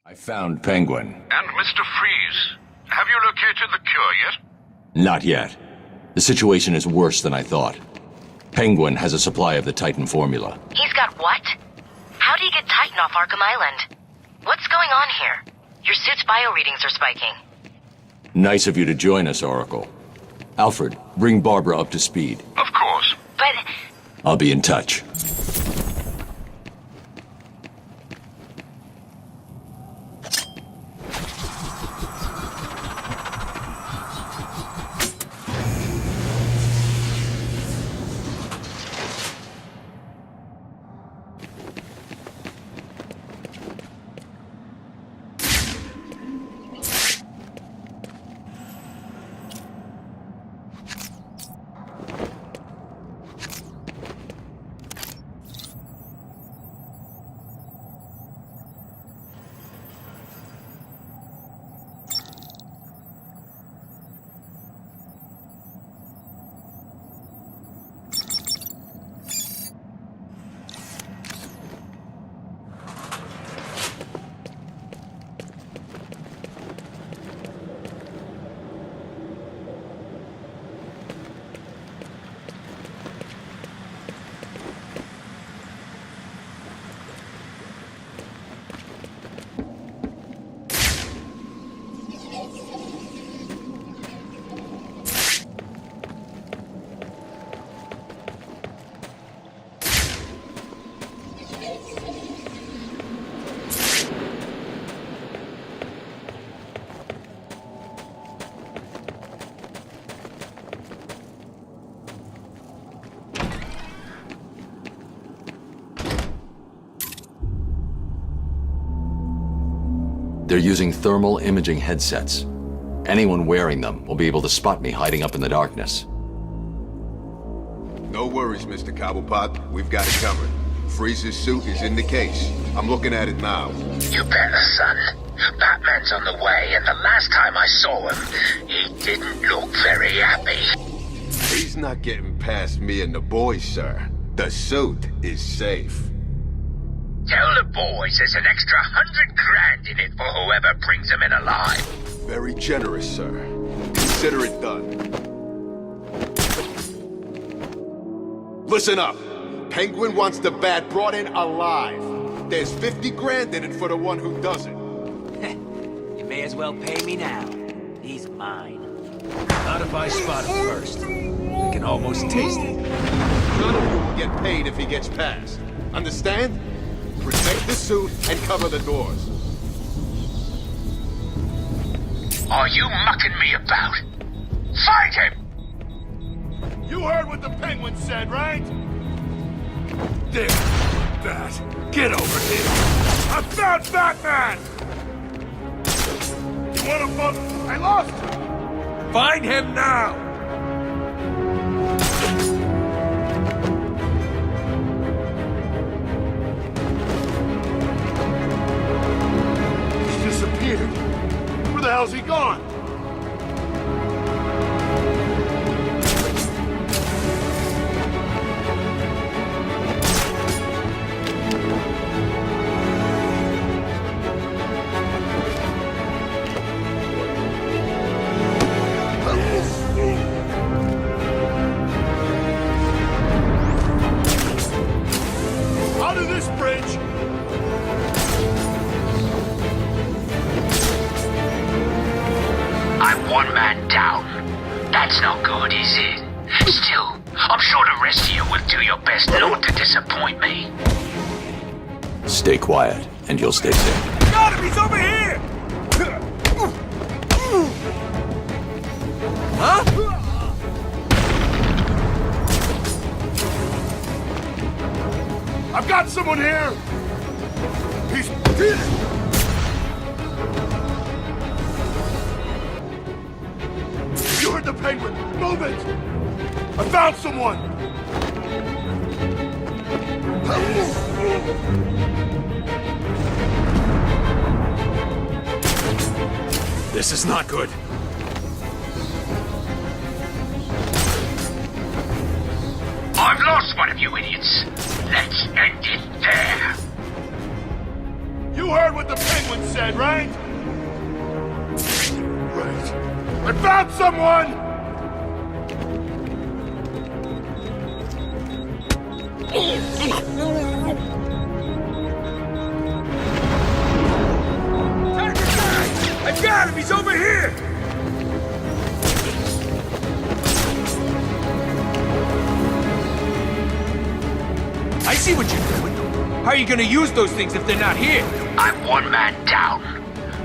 I found Penguin. And Mr. Freeze. Have you located the cure yet? Not yet. The situation is worse than I thought. Penguin has a supply of the Titan formula. He's got what? How do you get Titan off Arkham Island? What's going on here? Your suit's bioreadings are spiking. Nice of you to join us, Oracle. Alfred, bring Barbara up to speed. Of course. But... I'll be in touch. They're using thermal imaging headsets. Anyone wearing them will be able to spot me hiding up in the darkness. No worries, Mr. Cobblepot. We've got it covered. Freeze's suit is in the case. I'm looking at it now. You better, son. Batman's on the way, and the last time I saw him, he didn't look very happy. He's not getting past me and the boys, sir. The suit is safe. Tell the boys there's an extra 100 grand in it for whoever brings them in alive. Very generous, sir. Consider it done. Listen up. Penguin wants the Bat brought in alive. There's 50 grand in it for the one who does it. You may as well pay me now. He's mine. Not if I spot him first. I can almost taste it. None of you will get paid if he gets past. Understand? Protect the suit and cover the doors. Are you mucking me about? Fight him! You heard what the Penguin said, right? There, Bat. Get over here. I found Batman! You want a bump? I lost him! Find him now! Where the hell's he gone? Out of this bridge! I'm one man down. That's not good, is it? Still, I'm sure the rest of you will do your best not to disappoint me. Stay quiet, and you'll stay safe. Got him! He's over here! Huh? I've got someone here! He's... You heard the Penguin! Move it! I found someone! This is not good. I've lost one of you idiots. Let's end it there. You heard what the Penguin said! said, right? Right. I found someone! Target guy! I got him! He's over here! I see what you're doing. How are you gonna use those things if they're not here? I'm one man down.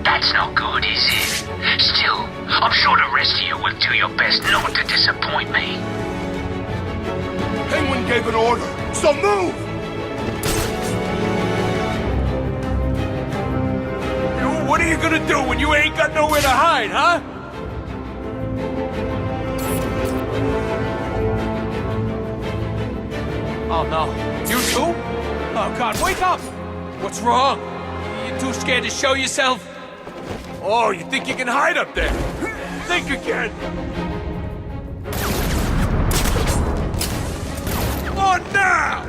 That's not good, is it? Still, I'm sure the rest of you will do your best not to disappoint me. Penguin gave an order, so move! What are you gonna do when you ain't got nowhere to hide, huh? Oh no. You too? Oh God, wake up! What's wrong? You too scared to show yourself? Oh, you think you can hide up there? Think again! On now!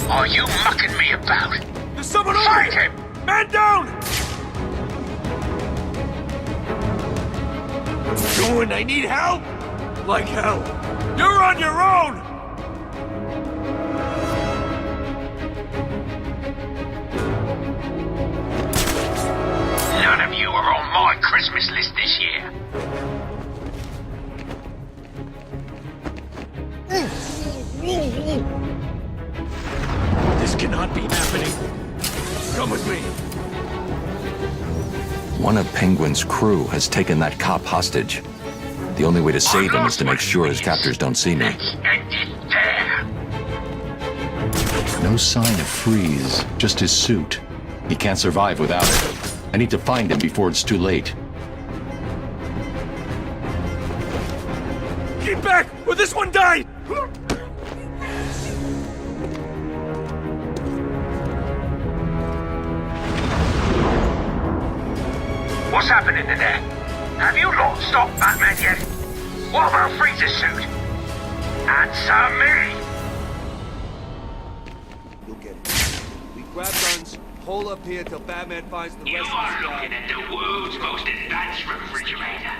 Are you mucking me about? There's someone over Fight here! him! Man down! Doing? I need help? Like hell. You're on your own! None of you are on my Christmas list this year. This cannot be happening. Come with me. One of Penguin's crew has taken that cop hostage. The only way to save him is to make sure his captors don't see me. Let's end it there. No sign of Freeze, just his suit. He can't survive without it. I need to find him before it's too late. Get back, or this one died! What's happening in there? Have you lot stopped Batman yet? What about Freeze's suit? Answer me! You'll get it. We grab guns, hole up here till Batman finds the You rest of are the looking at the world's most advanced refrigerator.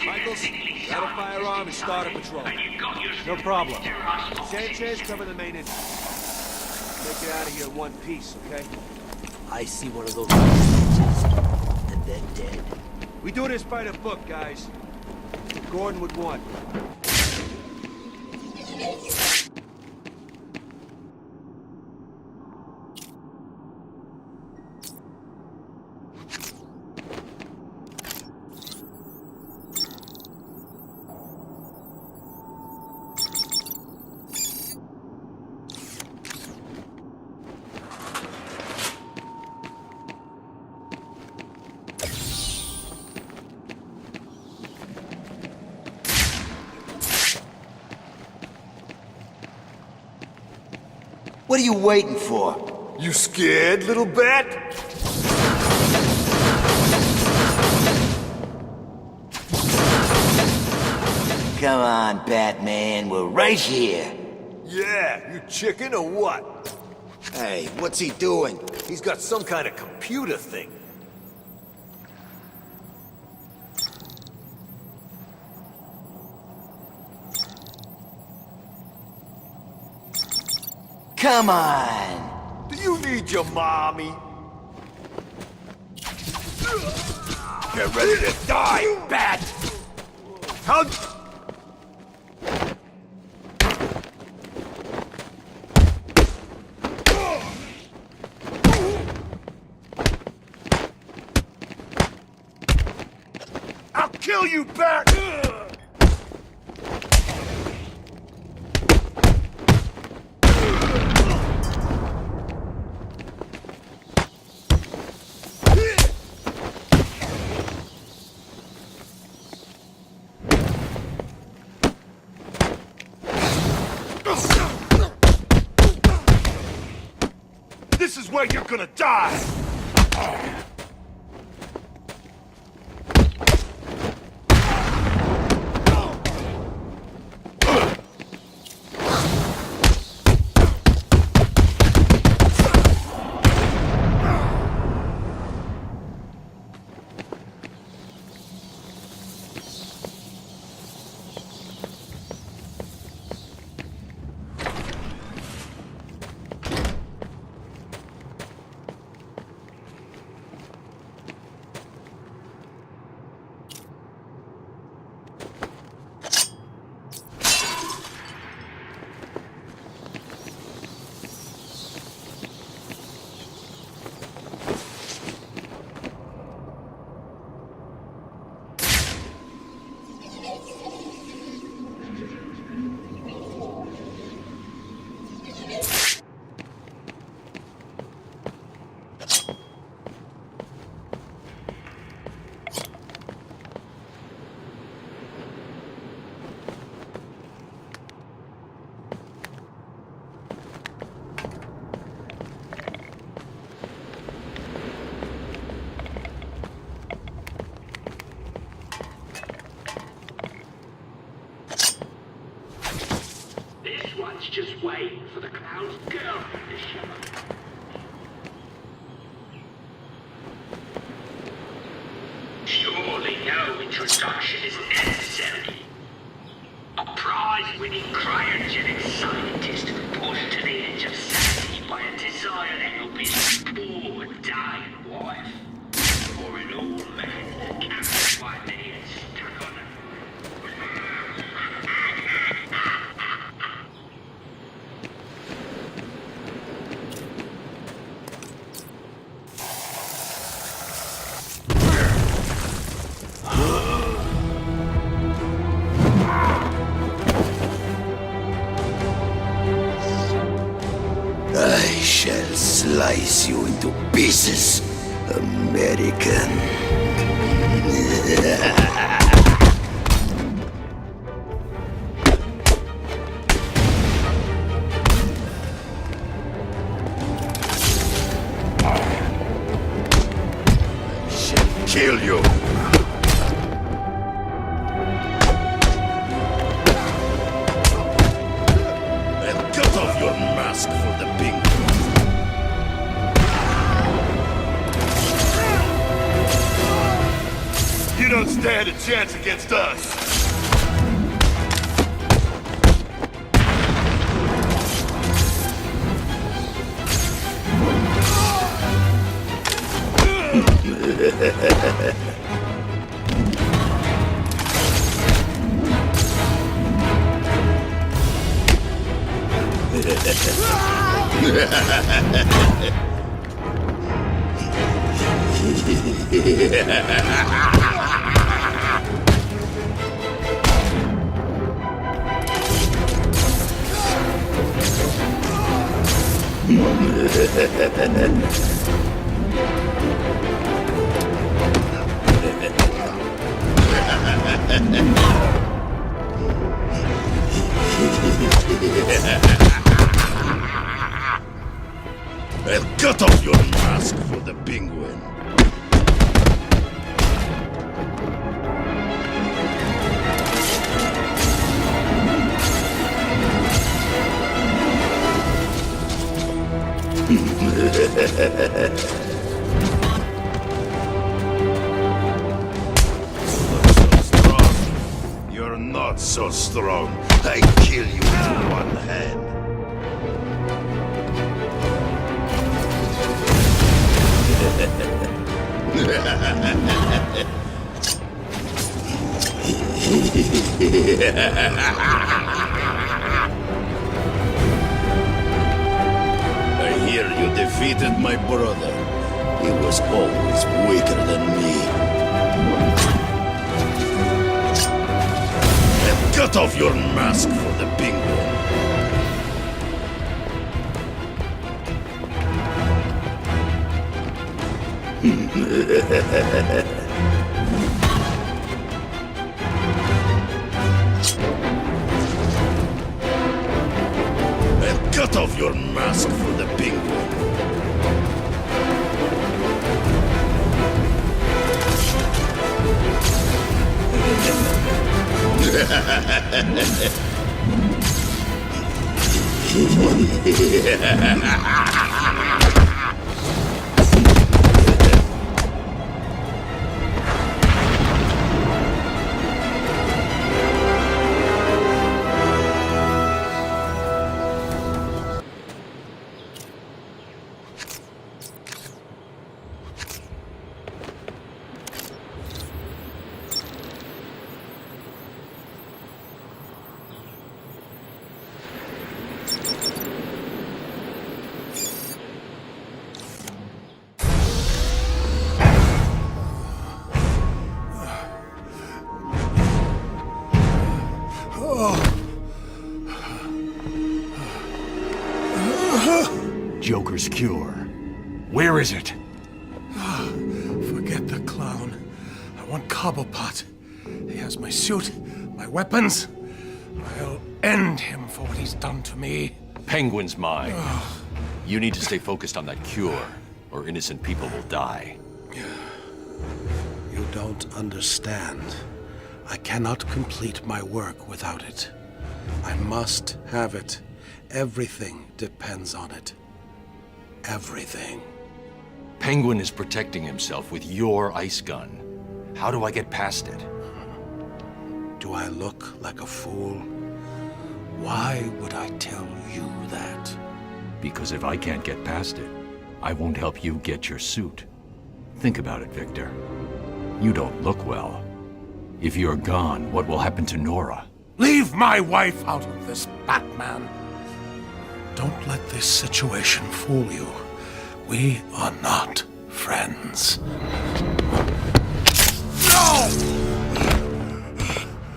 Michaels, grab a firearm and start a patrol. And you've got your No problem. Mr. Sanchez, cover the main entrance. Make it out of here in one piece, okay? I see one of those bitches, and they're dead. We do this by the book, guys. Gordon would want. What are you waiting for? You scared, little bat? Come on, Batman, we're right here. Yeah, you chicken or what? Hey, what's he doing? He's got some kind of computer thing. Come on! Do you need your mommy? Get ready to die, bat! How... I'll kill you, bat! This is where you're gonna die! just waiting for the cloud's girlfriend to show up. Surely no introduction is necessary. A prize-winning cryogenic scientist pushed to the edge of sanity by a desire to help his poor dying wife. Or an old man captured by me and stuck on a... I shall slice you into pieces, American. I shall kill you. And cut off your mask for the pink. You don't stand a chance against us. I'll cut off your mask for the penguin. You're not so strong. I kill you with one hand. I hear you defeated my brother. He was always weaker than me. And cut off your mask for the penguin. And cut off your mask for the penguin. Joker's cure. Where is it? Forget the clown. I want Cobblepot. He has my suit, my weapons. I'll end him for what he's done to me. Penguin's mine. You need to stay focused on that cure, or innocent people will die. You don't understand. I cannot complete my work without it. I must have it. Everything depends on it. Everything. Penguin is protecting himself with your ice gun. How do I get past it? Do I look like a fool? Why would I tell you that? Because if I can't get past it, I won't help you get your suit. Think about it, Victor. You don't look well. If you're gone, what will happen to Nora? Leave my wife out of this, Batman. Don't let this situation fool you. We are not friends. No!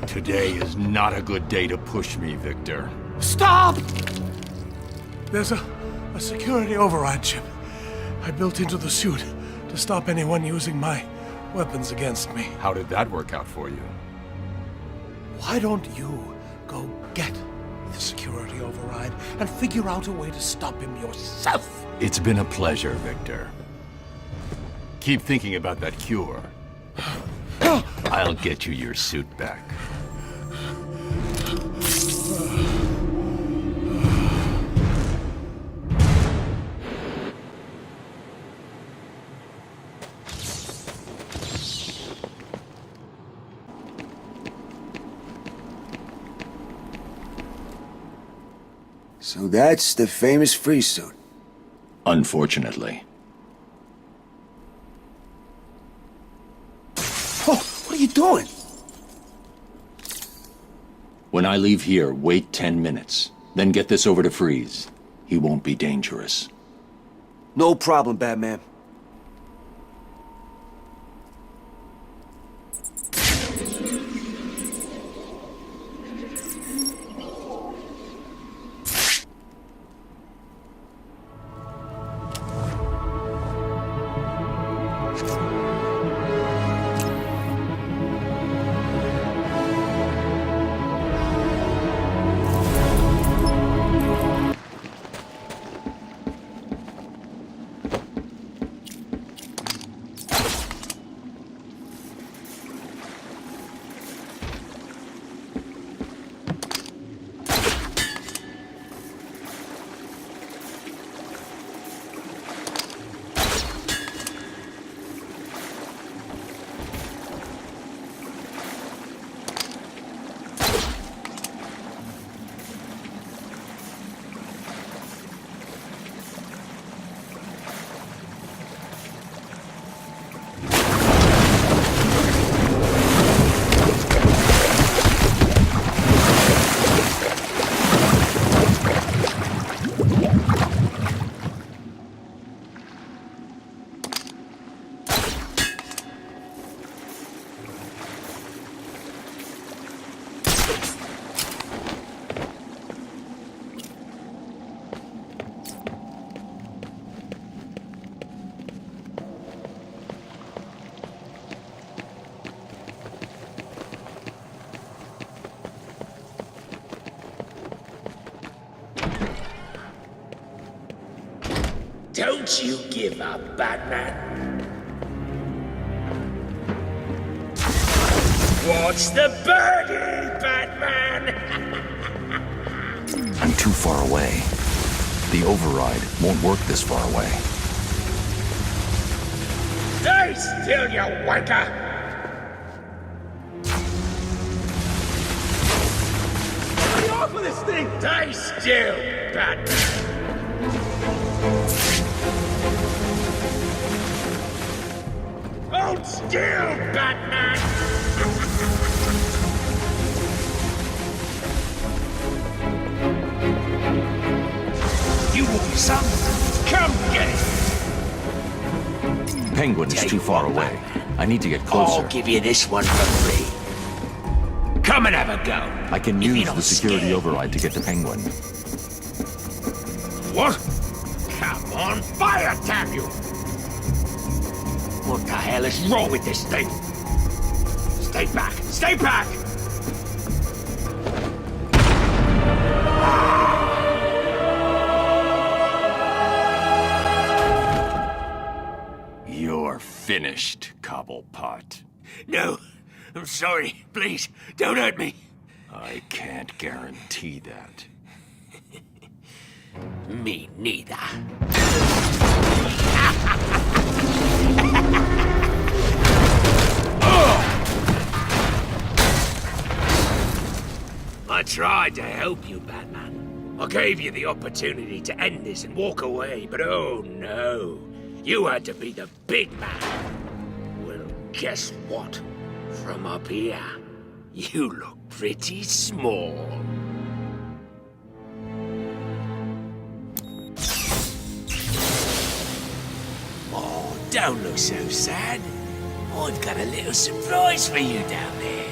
Today is not a good day to push me, Victor. Stop! There's a security override chip I built into the suit to stop anyone using my weapons against me. How did that work out for you? Why don't you go get the security override and figure out a way to stop him yourself? It's been a pleasure, Victor. Keep thinking about that cure. I'll get you your suit back. So that's the famous freeze suit. Unfortunately. Oh, what are you doing? When I leave here, wait 10 minutes. Then get this over to Freeze. He won't be dangerous. No problem, Batman. Don't you give up, Batman. What's the birdie, Batman? I'm too far away. The override won't work this far away. Stay still, you wanker! Get off of this thing! Stay still, Batman! Hold still, Batman! You want some? Come get it! Penguin is too far away. I need to get closer. I'll give you this one for free. Come and have a go. I can If you're use not the security scared. override to get to Penguin. What? Come on, fire tap you! What the hell is wrong with this thing? Stay back! Stay back! You're finished, Cobblepot. No, I'm sorry. Please, don't hurt me. I can't guarantee that. Me neither. I tried to help you, Batman. I gave you the opportunity to end this and walk away, but oh no. You had to be the big man. Well, guess what? From up here, you look pretty small. Oh, don't look so sad. I've got a little surprise for you down there.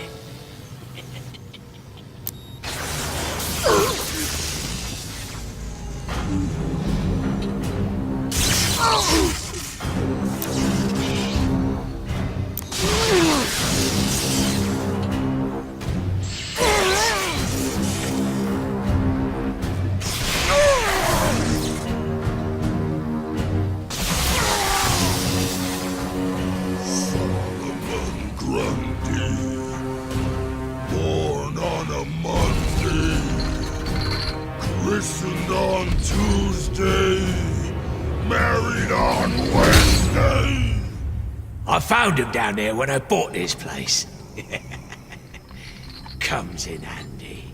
Born on a Monday, christened on Tuesday, married on Wednesday. I found him down there when I bought this place. Comes in handy.